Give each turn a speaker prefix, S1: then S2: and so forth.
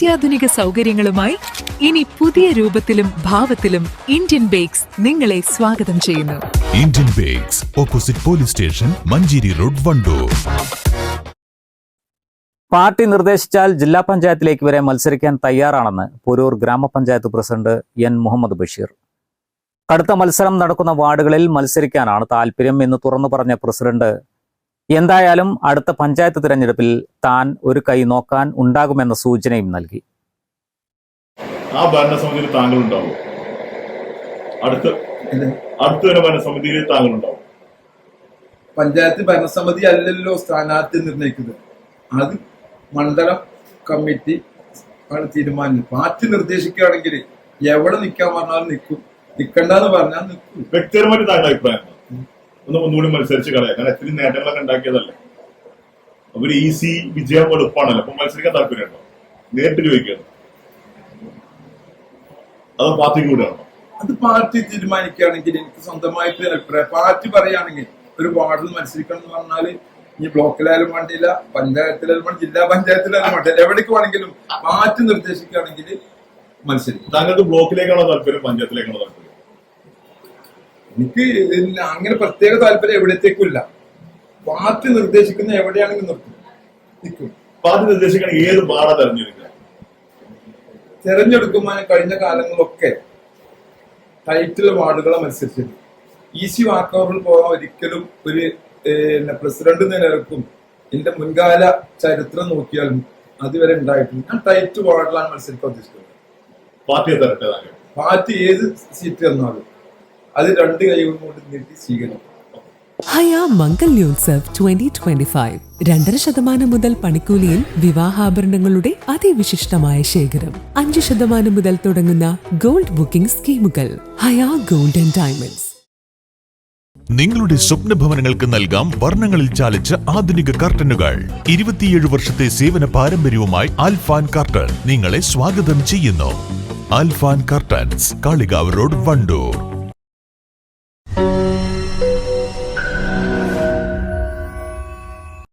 S1: അത്യാധുനിക സൗകര്യങ്ങളുമായി ഇനി പുതിയ രൂപത്തിലും ഭാവത്തിലും ഇന്ത്യൻ ബേക്സ് നിങ്ങളെ സ്വാഗതം ചെയ്യുന്നു.
S2: Indian Bakes, opposite police station, Manjeri road, Vandoor.
S3: Party നിർദ്ദേശിച്ചാൽ ജില്ലാ പഞ്ചായത്തിലേക്ക് വരെ മത്സരിക്കാൻ തയ്യാറാണെന്ന് പോരൂർ ഗ്രാമപഞ്ചായത്ത് പ്രസിഡന്റ് എൻ മുഹമ്മദ് ബഷീർ. കടുത്ത മത്സരം നടക്കുന്ന വാർഡുകളിൽ മത്സരിക്കാനാണ് താല്പര്യം എന്ന് തുറന്നു പറഞ്ഞ പ്രസിഡന്റ് എന്തായാലും അടുത്ത പഞ്ചായത്ത് തിരഞ്ഞെടുപ്പിൽ താൻ ഒരു കൈ നോക്കാൻ ഉണ്ടാകുമെന്ന സൂചനയും നൽകി.
S4: ആ ഭരണസമിതിയിൽ താങ്കൾ ഉണ്ടാവും, അടുത്ത ഭരണസമിതിയിൽ താങ്കൾ ഉണ്ടാവും.
S5: പഞ്ചായത്ത് ഭരണസമിതി അല്ലല്ലോ സ്ഥാനാർത്ഥി നിർണയിക്കുന്നത്, അത് മണ്ഡലം കമ്മിറ്റി ആണ് തീരുമാനം. പാർട്ടി നിർദ്ദേശിക്കുകയാണെങ്കിൽ എവിടെ നിൽക്കാൻ പറഞ്ഞാലും നിൽക്കും, നിൽക്കണ്ടെന്ന് പറഞ്ഞാൽ നിൽക്കും.
S4: വ്യക്തിപരമായിട്ട് താങ്കളുടെ അഭിപ്രായം ഒന്നുകൂടി മത്സരിച്ച് കളയാം, കാരണം ഇത്തിരി നേട്ടങ്ങളൊക്കെ ഉണ്ടാക്കിയതല്ലേ. ഒരു ഈസി വിജയം എളുപ്പമാണല്ലോ, അപ്പൊ മത്സരിക്കാൻ താല്പര്യമുണ്ടോ? നേരിട്ട് ചോദിക്കണം, അത് പാർട്ടിക്ക് കൂടെയാണോ?
S5: അത് പാർട്ടി തീരുമാനിക്കുകയാണെങ്കിൽ എനിക്ക് സ്വന്തമായിട്ട് അഭിപ്രായം. പാർട്ടി പറയുകയാണെങ്കിൽ ഒരു വാർഡിൽ മത്സരിക്കണം എന്ന് പറഞ്ഞാല് ഈ ബ്ലോക്കിലായാലും വേണ്ടിയില്ല, പഞ്ചായത്തിലായാലും വേണ്ടി, ജില്ലാ പഞ്ചായത്തിലായാലും വേണ്ടില്ല, എവിടേക്ക് വേണമെങ്കിലും പാർട്ടി നിർദ്ദേശിക്കുകയാണെങ്കിൽ മത്സരിക്കും.
S4: താങ്കൾക്ക് ബ്ലോക്കിലേക്കാണോ താല്പര്യം, പഞ്ചായത്തിലേക്കാണോ താല്പര്യം?
S5: എനിക്ക് അങ്ങനെ പ്രത്യേക താല്പര്യം എവിടത്തേക്കില്ല. പാർട്ടി നിർദ്ദേശിക്കുന്ന എവിടെയാണെങ്കിൽ നിൽക്കും.
S4: പാർട്ടി നിർദ്ദേശിക്കണമെങ്കിൽ ഏത് വാർഡാ തെരഞ്ഞെടുക്കുക?
S5: തെരഞ്ഞെടുക്കുമ്പോൾ കഴിഞ്ഞ കാലങ്ങളൊക്കെ ടൈറ്റിൽ വാർഡുകളെ മത്സരിച്ചിട്ടുണ്ട്. ഈസി വാക്കോവറിൽ പോകാൻ ഒരിക്കലും ഒരു പ്രസിഡന്റ് നിലനിൽക്കും എന്റെ മുൻകാല ചരിത്രം നോക്കിയാലും അതുവരെ ഉണ്ടായിട്ടുണ്ട്. ഞാൻ ടൈറ്റ് വാർഡിലാണ് മത്സരിക്കാൻ ഉദ്ദേശിക്കുന്നത്. പാർട്ടി ഏത് സീറ്റ് തന്നാലും അത് രണ്ട് കൈകളും കൊണ്ട് നീട്ടി സ്വീകരിക്കും.
S6: ഹയ മംഗല്യോത്സവ് 2025 2.5% മുതൽ പണിക്കൂലിയിൽ വിവാഹാഭരണങ്ങളുടെ അതിവിശിഷ്ടമായ ശേഖരം. 5% മുതൽ തുടങ്ങുന്ന ഗോൾഡ് ബുക്കിംഗ് സ്കീമുകൾ. ഹയ ഗോൾഡ് ആൻഡ് ഡയമണ്ട്സ്.
S2: നിങ്ങളുടെ സ്വപ്ന ഭവനങ്ങൾക്ക് നൽകാം വർണ്ണങ്ങളിൽ ചാലിച്ച ആധുനിക കർട്ടനുകൾ. 27 വർഷത്തെ സേവന പാരമ്പര്യവുമായി അൽഫാൻ കർട്ടൻ നിങ്ങളെ സ്വാഗതം ചെയ്യുന്നു. അൽഫാൻ കർട്ടൻസ്, കാളികാവ് റോഡ്, വണ്ടൂർ.